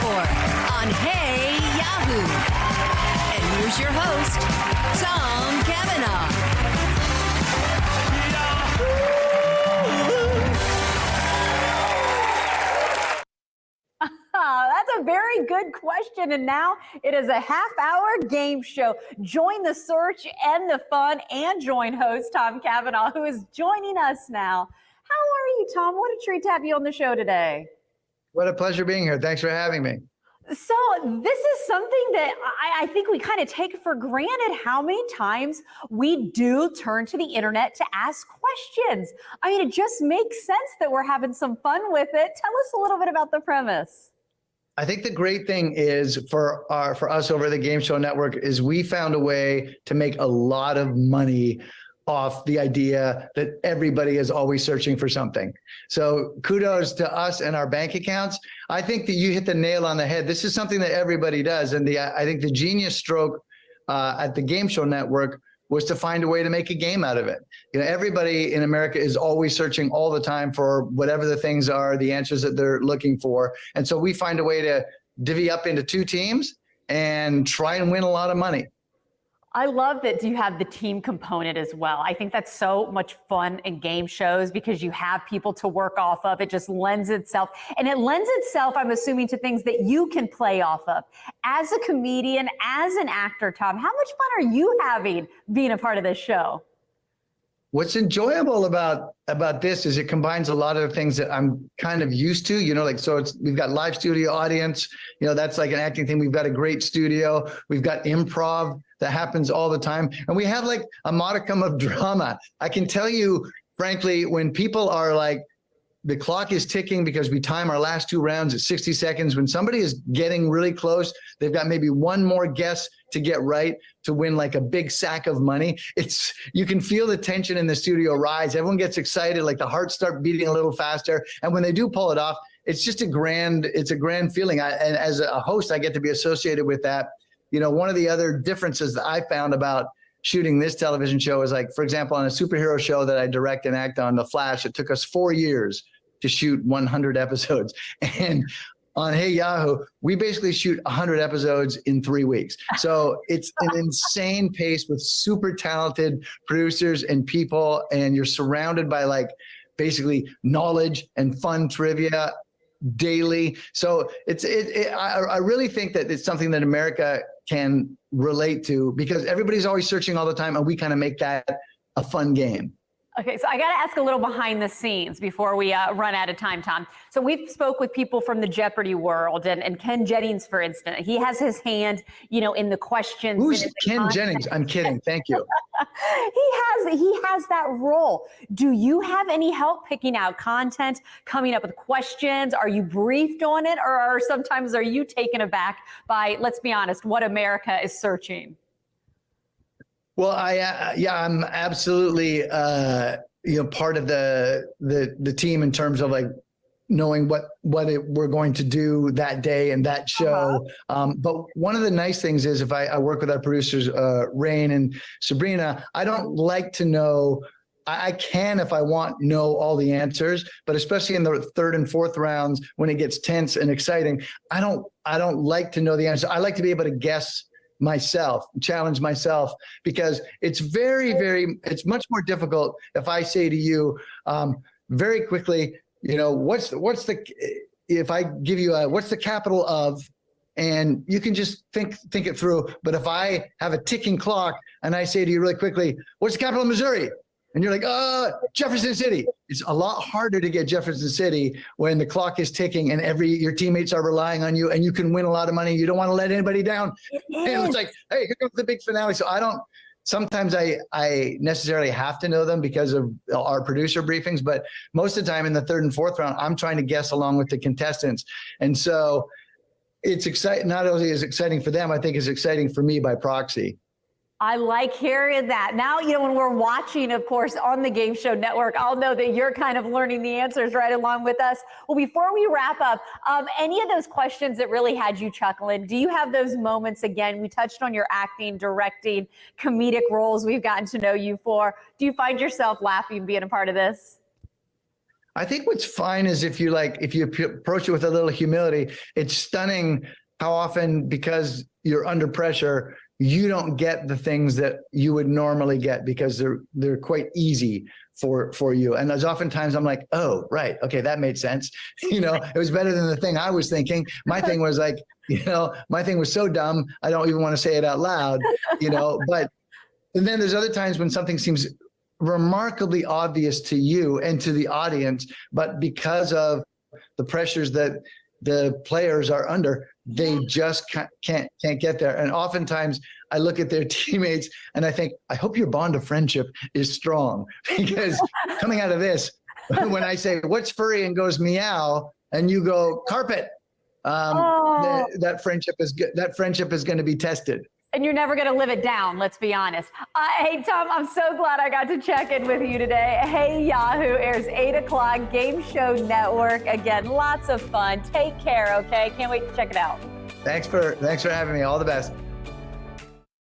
for on Hey Yahoo. And here's your host, Tom Cavanagh. That's a very good question. And now it is a half-hour game show. Join the search and the fun and join host Tom Cavanagh, who is joining us now. How are you, Tom? What a treat to have you on the show today. What a pleasure being here. Thanks for having me. So this is something that I think we kind of take for granted, how many times we do turn to the internet to ask questions. I mean, it just makes sense that we're having some fun with it. Tell us a little bit about the premise. I think the great thing is for us over the Game Show Network is we found a way to make a lot of money off the idea that everybody is always searching for something. So kudos to us and our bank accounts. I think that you hit the nail on the head. This is something that everybody does. And I think the genius stroke at the Game Show Network was to find a way to make a game out of it. You know, everybody in America is always searching all the time for whatever the things are, the answers that they're looking for. And so we find a way to divvy up into two teams and try and win a lot of money. I love that you have the team component as well. I think that's so much fun in game shows because you have people to work off of. It just lends itself. And it lends itself, I'm assuming, to things that you can play off of. As a comedian, as an actor, Tom, how much fun are you having being a part of this show? What's enjoyable about this is it combines a lot of the things that I'm kind of used to, you know, like, so we've got live studio audience, you know, that's like an acting thing. We've got a great studio. We've got improv that happens all the time. And we have like a modicum of drama. I can tell you, frankly, when people are like, the clock is ticking because we time our last two rounds at 60 seconds. When somebody is getting really close, they've got maybe one more guess to get right to win like a big sack of money. You can feel the tension in the studio rise. Everyone gets excited, like the hearts start beating a little faster. And when they do pull it off, it's just a grand feeling. And as a host, I get to be associated with that. You know, one of the other differences that I found about shooting this television show is, like, for example, on a superhero show that I direct and act on, The Flash, it took us 4 years to shoot 100 episodes. And on Hey Yahoo, we basically shoot 100 episodes in 3 weeks. So it's an insane pace with super talented producers and people, and you're surrounded by like basically knowledge and fun trivia daily. So I really think that it's something that America can relate to because everybody's always searching all the time, and we kind of make that a fun game. Okay, so I got to ask a little behind the scenes before we run out of time, Tom. So we've spoke with people from the Jeopardy world, and Ken Jennings, for instance, he has his hand, you know, in the questions. Who's Ken Jennings? I'm kidding. Thank you. He has that role. Do you have any help picking out content, coming up with questions? Are you briefed on it, or sometimes are you taken aback by, let's be honest, what America is searching? Well, I'm absolutely, part of the team in terms of like knowing what we're going to do that day and that show. But one of the nice things is if I work with our producers, Rain and Sabrina, I don't like to know. I can, if I want, know all the answers, but especially in the third and fourth rounds when it gets tense and exciting, I don't like to know the answer. I like to be able to guess myself, challenge myself, because it's it's much more difficult if I say to you very quickly, you know, if I give you what's the capital of, and you can just think it through. But if I have a ticking clock and I say to you really quickly, what's the capital of Missouri? And you're like, Jefferson City. It's a lot harder to get Jefferson City when the clock is ticking and your teammates are relying on you and you can win a lot of money. You don't want to let anybody down. And it's like, hey, here comes the big finale. So sometimes I necessarily have to know them because of our producer briefings, but most of the time in the third and fourth round, I'm trying to guess along with the contestants. And so it's exciting. Not only is it exciting for them, I think it's exciting for me by proxy. I like hearing that. Now, you know, when we're watching, of course, on the Game Show Network, I'll know that you're kind of learning the answers right along with us. Well, before we wrap up, any of those questions that really had you chuckling, do you have those moments again? We touched on your acting, directing, comedic roles we've gotten to know you for. Do you find yourself laughing being a part of this? I think what's fine is if you approach it with a little humility. It's stunning how often, because you're under pressure, you don't get the things that you would normally get because they're quite easy for you. And there's oftentimes I'm like, oh, right. Okay. That made sense. It was better than the thing I was thinking. My thing was like, my thing was so dumb. I don't even want to say it out loud, and then there's other times when something seems remarkably obvious to you and to the audience, but because of the pressures that the players are under, they just can't get there. And oftentimes I look at their teammates and I think, I hope your bond of friendship is strong, because coming out of this, when I say, what's furry, and goes meow, and you go carpet, that friendship is going to be tested. And you're never going to live it down, let's be honest. Hey, Tom, I'm so glad I got to check in with you today. Hey, Yahoo airs 8 o'clock, Game Show Network. Again, lots of fun. Take care, okay? Can't wait to check it out. Thanks for having me. All the best.